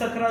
17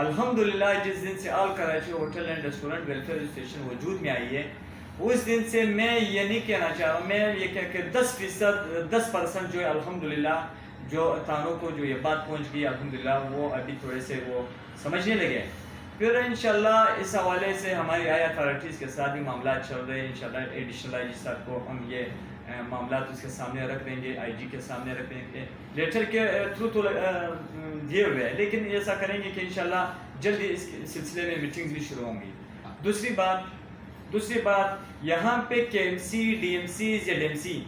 الحمدللہ جس دن سے all Karachi hotel and restaurant welfare association وجود میں آئی ہے اس دن سے میں یہ نہیں کہنا چاہ رہا ہوں، میں یہ کہہ کہ 10% جو ہے الحمدللہ جو تانوں کو جو یہ بات پہنچ گئی الحمدللہ وہ ابھی تھوڑے سے وہ سمجھنے لگے. پھر انشاءاللہ اس حوالے سے ہماری آئی اتھارٹیز کے ساتھ بھی معاملات چل رہے ہیں. انشاءاللہ ایڈیشنل آئی جی صاحب کو ہم یہ معاملات اس کے سامنے رکھ دیں گے، آئی جی کے سامنے رکھ دیں گے. لیٹر کے تھرو تو دیے ہوئے ہیں لیکن ایسا کریں گے کہ انشاءاللہ جلدی اس سلسلے میں میٹنگز بھی شروع ہوں گی. دوسری بات یہاں پہ K M C D M Cs یا ڈی ایم سی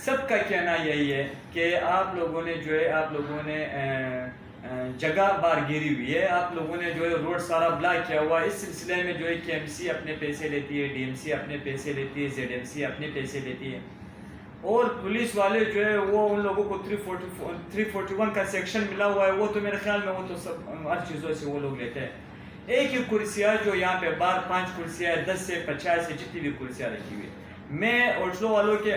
سب کا کہنا یہی ہے کہ آپ لوگوں نے جو ہے آپ لوگوں نے جگہ بار گیری ہوئی ہے، آپ لوگوں نے جو ہے روڈ سارا بلاک کیا ہوا ہے. اس سلسلے میں جو ہے کے ایم سی اپنے پیسے لیتی ہے، ڈی ایم سی اپنے پیسے لیتی ہے، زیڈ ایم سی اپنے پیسے لیتی ہے اور پولیس والے جو ہے وہ ان لوگوں کو 341 کا سیکشن ملا ہوا ہے. وہ تو میرے خیال میں وہ تو سب ہر چیزوں سے وہ لوگ لیتے ہیں. ایک ہی کرسیاں جو یہاں پہ 5 کرسیاں 10 سے 50 سے جتنی بھی کرسیاں رکھی ہوئی ہے. میں ہوٹلوں والوں کے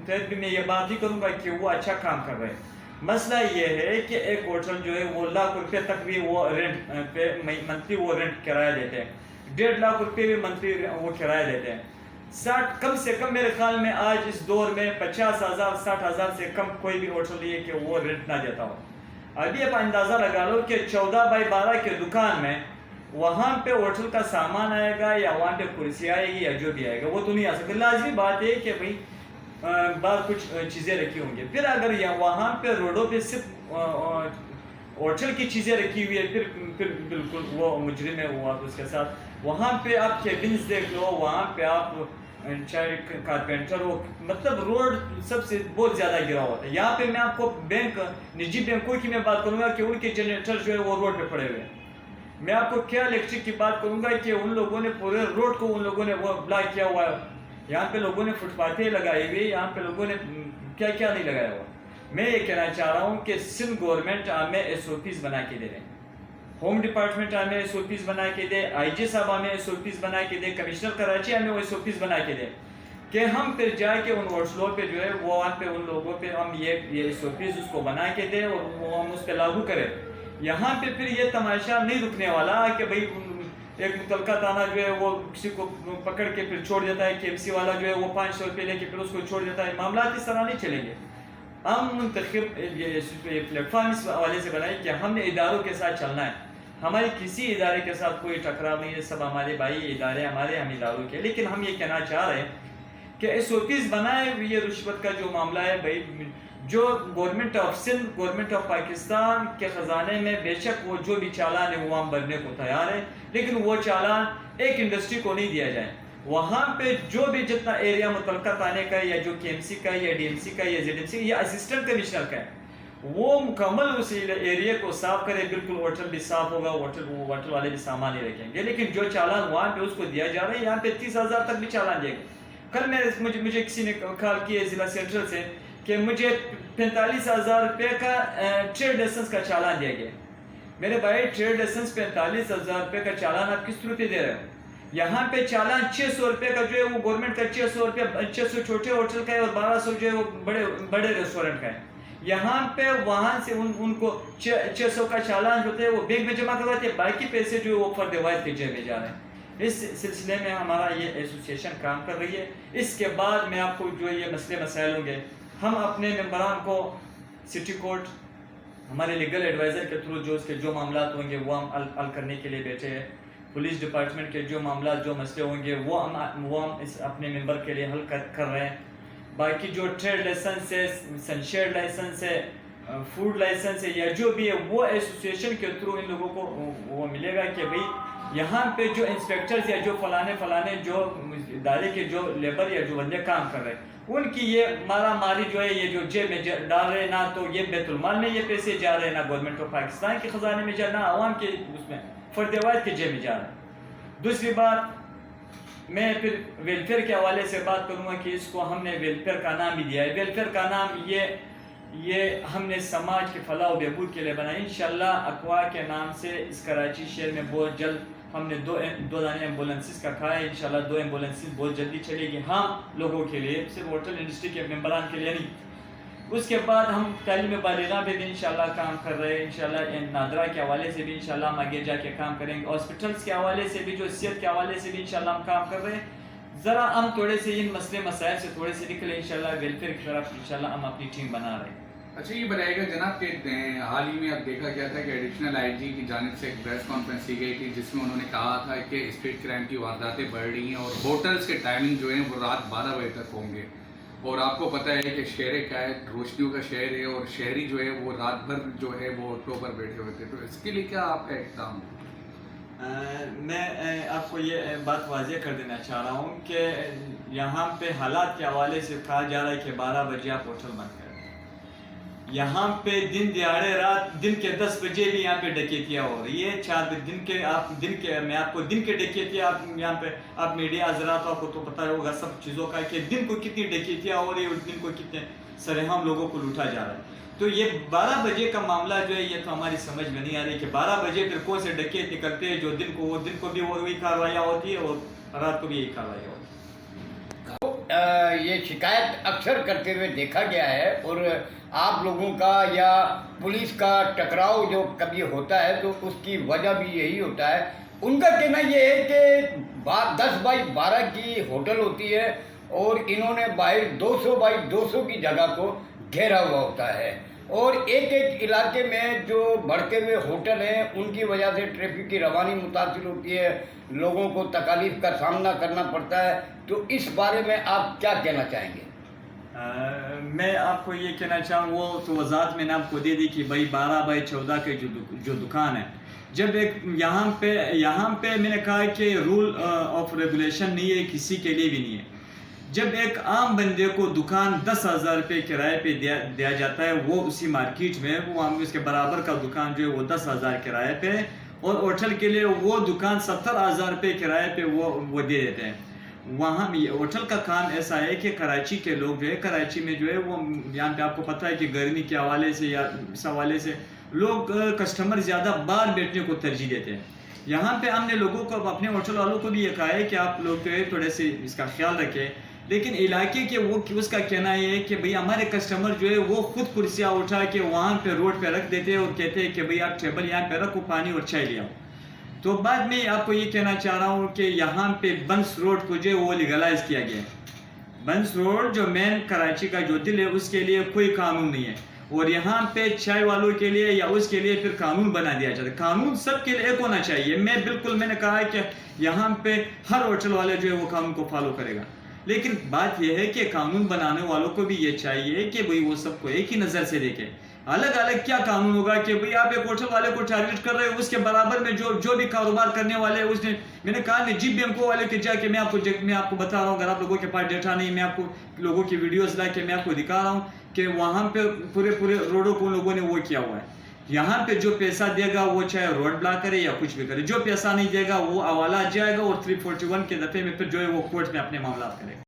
تحت بھی میں یہ بات نہیں کروں گا کہ وہ اچھا کام کر رہے ہیں. مسئلہ یہ ہے کہ ایک ہوٹل جو ہے وہ لاکھ روپے تک بھی وہ رینٹ پہ منتھلی وہ رینٹ کرایہ دیتے ہیں، 1.5 لاکھ روپے بھی منتھلی وہ کرایہ دیتے ہیں. 60 کم سے کم میرے خیال میں آج اس دور میں 50,000 60,000 سے کم کوئی بھی ہوٹل نہیں ہے کہ وہ رینٹ نہ دیتا ہو. ابھی آپ اندازہ لگا لو کہ 14x12 کے دکان میں وہاں پہ ہوٹل کا سامان آئے گا یا وہاں پہ کرسی آئے گی یا جو بھی آئے گا وہ تو نہیں آ سکتا. لازمی بات ہے کہ بھائی بعض کچھ چیزیں رکھی ہوں گی. پھر اگر وہاں پہ روڈوں پہ صرف ہوٹل کی چیزیں رکھی ہوئی ہے پھر بالکل وہ مجرم ہے وہ. اس کے ساتھ وہاں پہ آپ کیبنز دیکھ لو، وہاں پہ آپ چاہے کارپینٹر ہو، مطلب روڈ سب سے بہت زیادہ گرا ہوتا ہے. یہاں پہ میں آپ کو نجی بینکوں کی میں بات کروں گا کہ ان کے جنریٹر جو ہے وہ روڈ پہ پڑے ہوئے ہیں. میں آپ کو کیا الیکٹرک کی بات کروں گا کہ ان لوگوں نے پورے روڈ کو ان لوگوں نے وہ بلاک کیا ہوا ہے. یہاں پہ لوگوں نے فٹ پاتھیں لگائی ہوئی، یہاں پہ لوگوں نے کیا کیا نہیں لگایا ہوا. میں یہ کہنا چاہ رہا ہوں کہ سندھ گورنمنٹ ہمیں ایس او پیز بنا کے دے رہے ہیں، ہوم ڈپارٹمنٹ ہمیں ایس او پیز بنا کے دے، آئی جی صاحب ہمیں ایس او پیز بنا کے دے، کمشنر کراچی ہمیں ایس او پیز بنا کے دے کہ ہم پھر جا کے ان ہوٹلوں پہ جو ہے وہ وہاں پہ ان لوگوں پہ ہم یہ ایس او پیز اس کو بنا کے دیں اور وہ ہم اس پہ لاگو کریں. یہاں پہ پھر یہ تماشا نہیں رکنے والا کہ بھائی ایک متعلقہ تھانہ جو ہے وہ کسی کو پکڑ کے پھر چھوڑ دیتا ہے، کے ایم سی والا جو ہے وہ 500 روپے لے کے پھر اس کو چھوڑ دیتا ہے. معاملات اس طرح نہیں چلیں گے. ہم منتخب یہ پلیٹ فارم اس حوالے سے بنائے کہ ہم نے اداروں کے ساتھ چلنا ہے. ہماری کسی ادارے کے ساتھ کوئی ٹکراؤ نہیں ہے، سب ہمارے بھائی ادارے ہمارے، ہم اداروں کے. لیکن ہم یہ کہنا چاہ رہے ہیں کہ ایس او پیز بنائے. یہ رشوت کا جو معاملہ ہے بھائی، جو government of Sindh, government of Pakistan کے خزانے میں بے شک وہ جو بھی چالان ہے وہ ہم بھرنے کو تیار ہے، لیکن وہ چالان ایک انڈسٹری کو نہیں دیا جائے. وہاں پہ جو بھی جتنا ایریا متعلقہ تانے کا ہے یا جو کے ایم سی کا ہے یا ڈی ایم سی کا ہے یا زیڈ ایم سی یا اسسٹنٹ کمشنر کا ہے، وہ مکمل اس ایریا کو صاف کرے. بالکل ہوٹل بھی صاف ہوگا، ہوٹل والے بھی سامان ہی رکھیں گے. لیکن جو چالان وہاں پہ اس کو دیا جا رہا ہے، یہاں پہ 30,000 تک بھی چالان دے گا. کل مجھے کسی نے کال کیا ضلع سینٹرل سے کہ مجھے 45,000 روپے کا ٹریڈ لائسنس کا چالان دیا گیا. میرے بھائی ٹریڈ لائسنس 45,000 روپے کا چالان آپ کس روپے دے رہے ہو؟ یہاں پہ چالان 600 روپے کا جو ہے وہ گورنمنٹ کا 600 روپے 600 چھوٹے ہوٹل کا ہے اور 1200 جو ہے وہ بڑے ریسٹورنٹ کا ہے. یہاں پہ وہاں سے ان کو 600 کا چالان جو ہے وہ بینک میں جمع کرواتے ہیں، باقی پیسے جو ہے وہ فرد واحد کے جیب میں جا رہے ہیں. اس سلسلے میں ہمارا یہ ایسوسیشن کام کر رہی ہے. اس کے بعد میں آپ کو جو یہ مسئلے مسائل ہوں گے، ہم اپنے ممبران کو سٹی کورٹ ہمارے لیگل ایڈوائزر کے تھرو جو اس کے جو معاملات ہوں گے وہ ہم حل کرنے کے لیے بیٹھے ہیں. پولیس ڈپارٹمنٹ کے جو معاملات جو مسئلے ہوں گے وہ ہم اپنے ممبر کے لیے حل کر رہے ہیں. باقی جو ٹریڈ لائسنس ہے، سنشیڈ لائسنس ہے، فوڈ لائسنس ہے یا جو بھی ہے وہ ایسوسیشن کے تھرو ان لوگوں کو وہ ملے گا کہ بھئی یہاں پہ جو انسپیکٹرز یا جو فلانے جو ادارے کے جو لیبر یا جو بندے کام کر رہے ہیں ان کی یہ مارا ماری جو ہے یہ جو جیب میں ڈال رہے، نہ تو یہ بیت المال میں یہ پیسے جا رہے، نہ گورنمنٹ آف پاکستان کے خزانے میں جا، نہ عوام کے اس میں فرد واحد کے جیب میں جا رہے ہیں. دوسری بات میں پھر ویلفیئر کے حوالے سے بات کروں گا کہ اس کو ہم نے ویلفیئر کا نام ہی دیا ہے. ویلفیئر کا نام یہ ہم نے سماج کے فلاح و بہبود کے لیے بنایا. انشاءاللہ اقوا کے نام سے اس کراچی شہر میں بہت جلد ہم نے دو دانے ایمبولینسز کا کھایا ہے. انشاءاللہ 2 ایمبولینسز بہت جلدی چلے گی. ہاں لوگوں کے لیے، صرف ہوٹل انڈسٹری کے ممبران کے لیے نہیں. اس کے بعد ہم تعلیم بالغاں پہ بھی انشاءاللہ کام کر رہے ہیں، انشاءاللہ نادرہ کے حوالے سے بھی انشاءاللہ ہم آگے جا کے کام کریں گے، ہاسپٹلس کے حوالے سے بھی، جو صحت کے حوالے سے بھی انشاءاللہ ہم کام کر رہے ہیں. ذرا ہم تھوڑے سے ان مسئلے مسائل سے تھوڑے سے نکلے انشاءاللہ، ویلفیئر کی طرف انشاءاللہ ہم اپنی ٹیم بنا رہے ہیں. اچھا یہ بتائیے گا جناب کہ حال ہی میں اب دیکھا گیا تھا کہ ایڈیشنل آئی جی کی جانب سے ایک پریس کانفرنس کی گئی تھی جس میں انہوں نے کہا تھا کہ اسٹریٹ کرائم کی وارداتیں بڑھ رہی ہیں اور ہوٹلز کے ٹائمنگ جو ہیں وہ رات 12 بجے تک ہوں گے، اور آپ کو پتہ ہے کہ شہر کیا ہے، روشنیوں کا شہر ہے، اور شہری جو ہے وہ رات بھر جو ہے وہ آٹو پر بیٹھے ہوتے ہیں، تو اس کے لیے کیا آپ کا اقدام؟ میں آپ کو یہ بات واضح کر دینا چاہ رہا ہوں کہ یہاں پہ حالات کے حوالے سے کہا جا رہا ہے کہ 12 بجے آپ ہوٹل بند کر دیں. یہاں پہ دن دیہڑے رات دن کے 10 بجے بھی یہاں پہ ڈکیتیاں ہو رہی ہے. 4 دن کے میں آپ کو دن کے ڈکیتیاں آپ یہاں پہ آپ میڈیا حضرات آپ کو تو پتہ ہوگا سب چیزوں کا کہ دن کو کتنی ڈکیتیاں ہو رہی ہے اور دن کو کتنے سرعام لوگوں کو لوٹا جا رہا ہے. تو یہ 12 بجے کا معاملہ جو ہے یہ تو ہماری سمجھ میں نہیں آ رہی کہ 12 بجے پھر کون سے ڈکیت نکلتے ہیں جو دن کو بھی وہی کارروائیاں ہوتی ہے اور رات کو بھی یہی کارروائیاں ہوتی ہے. یہ شکایت اکثر کرتے ہوئے دیکھا گیا ہے، اور آپ لوگوں کا یا پولیس کا ٹکراؤ جو کبھی ہوتا ہے تو اس کی وجہ بھی یہی ہوتا ہے. ان کا کہنا یہ ہے کہ 10 بائی 12 کی ہوٹل ہوتی ہے اور انہوں نے باہر 200 بائی 200 کی جگہ کو گھیرا ہوا ہوتا ہے، اور ایک علاقے میں جو بڑھتے ہوئے ہوٹل ہیں ان کی وجہ سے ٹریفک کی روانی متاثر ہوتی ہے، لوگوں کو تکالیف کا سامنا کرنا پڑتا ہے. تو اس بارے میں آپ کیا کہنا چاہیں گے؟ میں آپ کو یہ کہنا چاہوں وہ تو وضاحت میں نے آپ کو دے دی کہ بھائی 12 بائی 14 کے جو دکان ہے، جب ایک یہاں پہ میں نے کہا کہ رول آف ریگولیشن نہیں ہے، کسی کے لیے بھی نہیں ہے. جب ایک عام بندے کو دکان 10,000 روپے کرائے پہ دیا جاتا ہے، وہ اسی مارکیٹ میں وہ اس کے برابر کا دکان جو ہے وہ 10,000 کرائے پہ، اور ہوٹل کے لیے وہ دکان 70,000 روپے کرائے پہ وہ دے دیتے ہیں. وہاں ہوٹل کا کام ایسا ہے کہ کراچی کے لوگ جو ہے، کراچی میں جو ہے وہ یہاں پہ آپ کو پتہ ہے کہ گرمی کے حوالے سے یا اس حوالے سے لوگ کسٹمر زیادہ باہر بیٹھنے کو ترجیح دیتے ہیں. یہاں پہ ہم نے لوگوں کو اپنے ہوٹل والوں کو بھی یہ کہا ہے کہ آپ لوگ جو ہے تھوڑے سے اس کا خیال رکھیں، لیکن علاقے کے اس کا کہنا یہ ہے کہ بھئی ہمارے کسٹمر جو ہے وہ خود کرسیاں اٹھا کے وہاں پہ روڈ پہ رکھ دیتے ہیں اور کہتے ہیں کہ بھئی آپ ٹیبل یہاں پہ رکھو، پانی اور چائے لے آؤ. تو بعد میں آپ کو یہ کہنا چاہ رہا ہوں کہ یہاں پہ بنس روڈ کو جو ہے وہ لیگلائز کیا گیا ہے. بنس روڈ جو مین کراچی کا جو دل ہے اس کے لیے کوئی قانون نہیں ہے، اور یہاں پہ چائے والوں کے لیے یا اس کے لیے پھر قانون بنا دیا جاتا ہے. قانون سب کے لیے ایک ہونا چاہیے. میں نے کہا ہے کہ یہاں پہ ہر ہوٹل والے جو ہے وہ قانون کو فالو کرے گا، لیکن بات یہ ہے کہ قانون بنانے والوں کو بھی یہ چاہیے کہ بھئی وہ سب کو ایک ہی نظر سے دیکھیں. الگ الگ کیا قانون ہوگا کہ بھئی آپ ایک ہوٹل والے کو ٹارگیٹ کر رہے ہیں، اس کے برابر میں جو بھی کاروبار کرنے والے اس نے میں نے کہا جی بینکوں والے کے جا کے میں آپ کو بتا رہا ہوں، اگر آپ لوگوں کے پاس ڈیٹا نہیں، میں آپ کو لوگوں کی ویڈیوز لا کے میں آپ کو دکھا رہا ہوں کہ وہاں پہ پورے روڈوں کو لوگوں نے وہ کیا ہوا ہے. یہاں پہ جو پیسہ دے گا وہ چاہے روڈ بلاک کرے یا کچھ بھی کرے، جو پیسہ نہیں دے گا وہ حوالہ جائے گا اور 341 کے دفعے میں پھر جو ہے وہ کورٹ میں اپنے معاملات کرے گا.